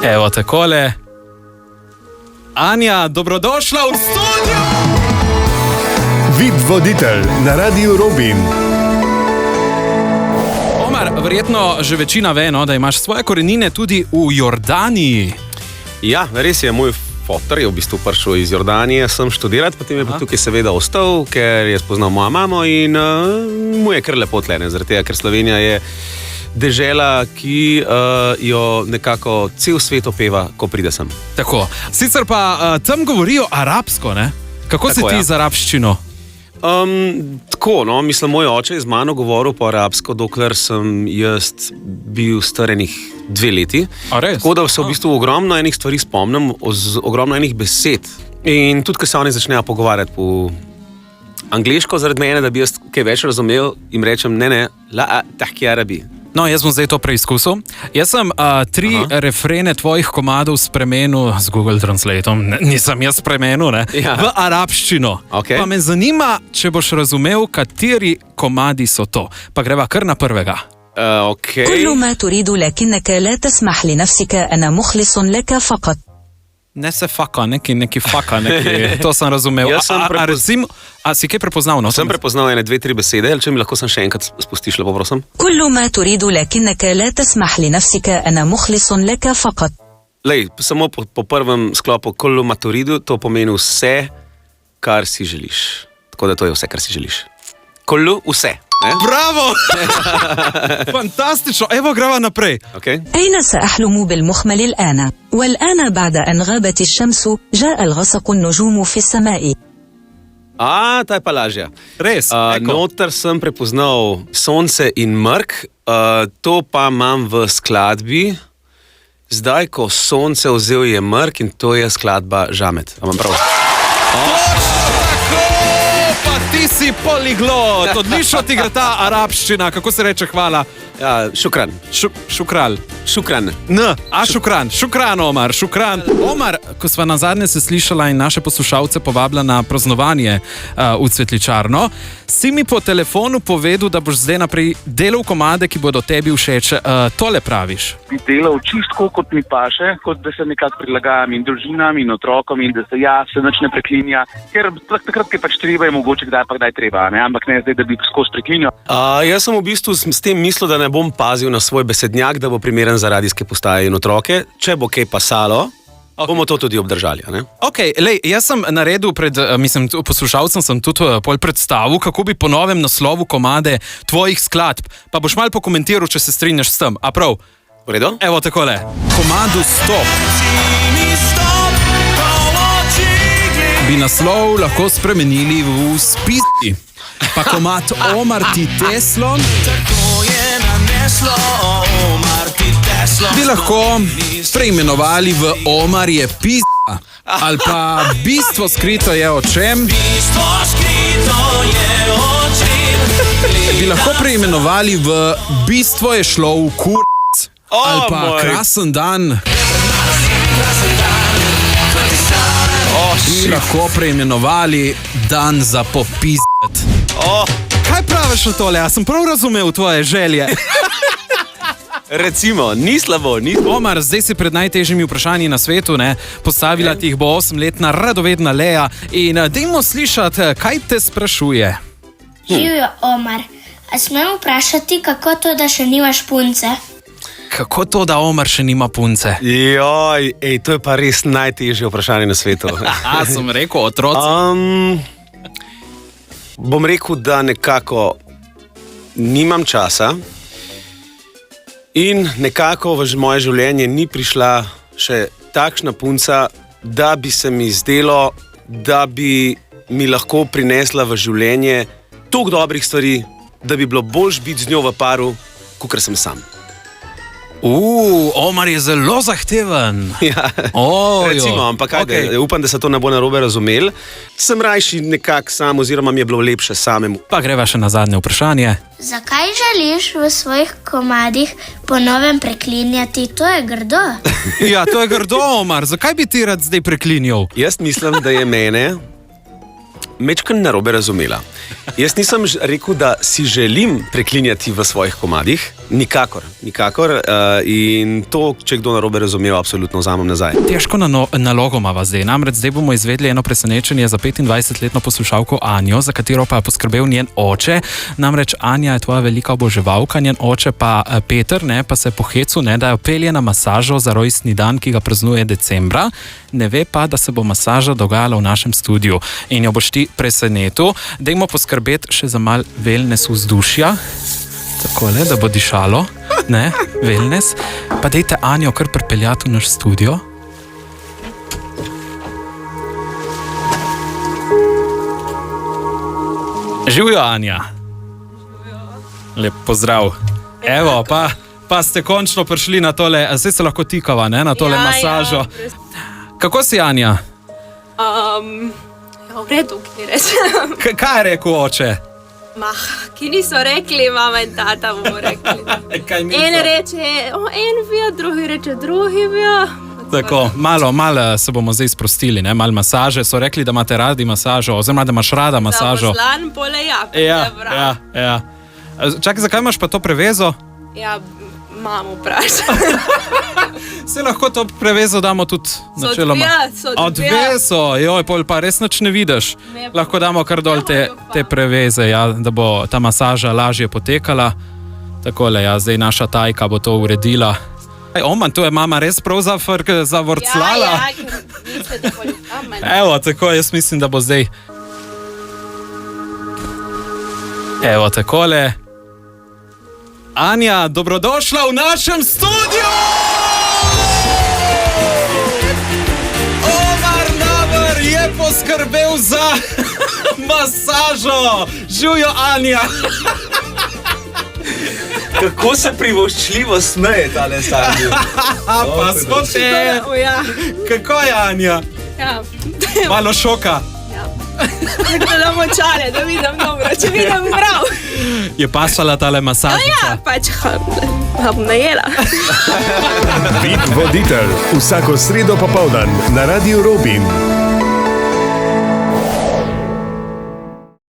Evo takole. Anja, dobrodošla v studio! Vid voditelj na Radiu Robin. Omar, verjetno že večina ve, no, da imaš svoje korenine tudi v Jordaniji. Ja, res je, moj fotor je v bistvu prišel iz Jordanije sem študirati, potem je pa tukaj seveda ostal, ker je spoznal mojo mamo in mu je kar lepo tlene, zaradi tega, ker Slovenija je dežela, ki jo nekako cel svet opeva, ko pride sem. Tako, sicer pa tam govorijo arabsko, ne? Kako tako, si ti z arabščino? Tako, no, mislim, moj oče je z mano govoril po arabsko, dokler sem jaz bil starenih 2 leti. Tako da se v bistvu ogromno enih stvari spomnim, ogromno enih besed. In tudi, ko se oni začnejo pogovarjati po angleško zaradi mene, da bi jaz kaj več razumel, jim rečem ne, la tahki arabi. No, jaz bom zdaj to preizkusil. Jaz sem 3 refrene tvojih komadov spremenil z Google Translatom, nisem jaz spremenil, ne? Ja. V arabščino. Okay. Pa me zanima, če boš razumel, kateri komadi so to. Pa greva kar na prvega. Okay. كل ما تريد لكنك لا تسمح لنفسك أنا مخلص لك فقط. Ne se faka, neki faka, to sem razumel. A si kaj prepoznal? No? Sem prepoznal 1, 2, 3 besede, ali če mi lahko sem še enkrat spustiš, lepo prosim? كل ما تريد لكنك لا تسمح لنفسك أنا مخلص لك فقط. Lej, samo po prvem sklopu kullu ma turidu, to pomeni vse, kar si želiš. Tako da to je vse, kar si želiš. Kullu, vse. Bravo! Fantastično, evo greva naprej. Okay. أين سأحلم بالمخمل الآن؟ والآن بعد أن غابت الشمس جاء الغسق النجوم في السماء. Ta je pa lažja. Res, noter sem prepoznal sonce in mrk, to pa imam v skladbi. Zdaj, ko sonce vzel je mrk in to je skladba Žamet. Amam prav? Ti si poliglot, odlično ti gre ta arabščina, kako se reče hvala? Ja, šukran. Šukral. Šukran. Šukran, Omar, šukran. Omar, ko sva nazadnje se slišala in naše poslušalce povabila na praznovanje v Cvetličarno, si mi po telefonu povedal, da boš zdaj naprej delal komade, ki bodo tebi všeč. Tole praviš. Bi delal čisto kot mi paše, kot da se nekako prilagajam in družinam in otrokom in da se se nič ne preklinja, ker takrat, ki pač treba, je mogoče kdaj treba, ne? Ampak ne zdaj, da bi skozi preklinjal. Jaz sem v bistvu s tem mislil, da ne bom pazil na svoj besednjak, da bo primeren za radijske postaje in otroke. Če bo kaj pasalo, bomo to tudi obdržali. Ne? Jaz sem naredil poslušalcem sem tudi pol predstavu, kako bi po novem naslovu komade tvojih skladb, pa boš malo pokomentiral, če se strinjaš s tem. A prav? V redu? Evo takole. Komadu Stop. Bi naslov lahko spremenili v Spizdi. Pa komad Omar ti Teslo bi lahko preimenovali v Omar je pizda. Ali pa bistvo skrito je o čem. Bi lahko preimenovali v bistvo je šlo v kurc. Ali pa krasen dan. Bi lahko preimenovali dan za popizdet. Kaj praviš o tole? Ja sem prav razumel tvoje želje. Recimo, ni slabo, ni slabo. Omar, zdaj si pred najtežjimi vprašanji na svetu, ne? Postavila ti jih bo 8-letna radovedna Lea in dajmo slišati, kaj te sprašuje. Živjo, Omar, a smem vprašati, kako to, da še nimaš punce? Kako to, da Omar še nima punce? Joj, to je pa res najtežje vprašanje na svetu. Sem rekel, otroci. Bom rekel, da nekako nimam časa in nekako v moje življenje ni prišla še takšna punca, da bi se mi zdelo, da bi mi lahko prinesla v življenje toliko dobrih stvari, da bi bilo boljš biti z njo v paru, kakor sem sam. Omar je zelo zahteven. Ja, recimo, ampak upam, da se to ne bo narobe razumel. Sem rajši nekak sam, oziroma mi je bilo lepše samemu. Pa greva še na zadnje vprašanje. Zakaj želiš v svojih komadih po novem preklinjati? To je grdo. Ja, to je grdo, Omar. Zakaj bi ti rad zdaj preklinjal? Jaz mislim, da je mene mečkan narobe razumela. Jaz nisem rekel, da si želim preklinjati v svojih komadih, Nikakor. In to, če kdo narobe razumel, absolutno vzamem nazaj. Težko nalogo imava zdaj. Namreč zdaj bomo izvedli eno presenečenje za 25-letno poslušalko Anjo, za katero pa je poskrbel njen oče. Namreč Anja je tvoja velika oboževalka, njen oče pa Peter, pa se po hecu, da jo pelje na masažo za rojstni dan, ki ga praznuje decembra. Ne ve pa, da se bo masaža dogajala v našem studiu in jo boš ti presenetil. Dajmo poskrbeti še za mal wellness vzdušja. Takole, da bo dišalo, wellness. Pa dejte Anjo kar pripeljati v naš studio. Živjo, Anja. Lep pozdrav. Evo, pa ste končno prišli na tole, zdaj se lahko tikava, na tole masažo. Kako si, Anja? V redu, ki rečem. Kaj je rekel oče? Ki niso rekli, mama in tata bomo rekli. En reče, en vija, drugi reče, drugi vija. Tako, malo se bomo zdaj sprostili, malo masaže. So rekli, da imate radi masažo, oziroma da imaš rada masažo. Da poslan pole ja. Čakaj, zakaj imaš pa to prevezo? Ja, mamo vprašam. Se lahko to prevezo damo tudi načeloma. Odveso, joj, pol pa res nič ne vidiš. Lahko damo kar dol te preveze, da bo ta masaža lažje potekala. Takole, zdaj naša Tajka bo to uredila. Oman, tu je mama res prav zavrclala. Ja, misle, da bo ljubkamen. Evo, tako, jaz mislim, da bo zdaj. Evo, takole. Anja, dobrodošla v našem studiu! Omar Naber je poskrbel za masažo! Živjo, Anja! Kako se privoščljivo smeje tale Sandri? Pa skoče! Kako je, Anja? Ja. Malo šoka. Tako da močale, da vidim dobro, če vidim prav. Je pasala tale masažica? Ja, pač bom najela. Vid voditelj, vsako sredo popoldan na Radiu Robin.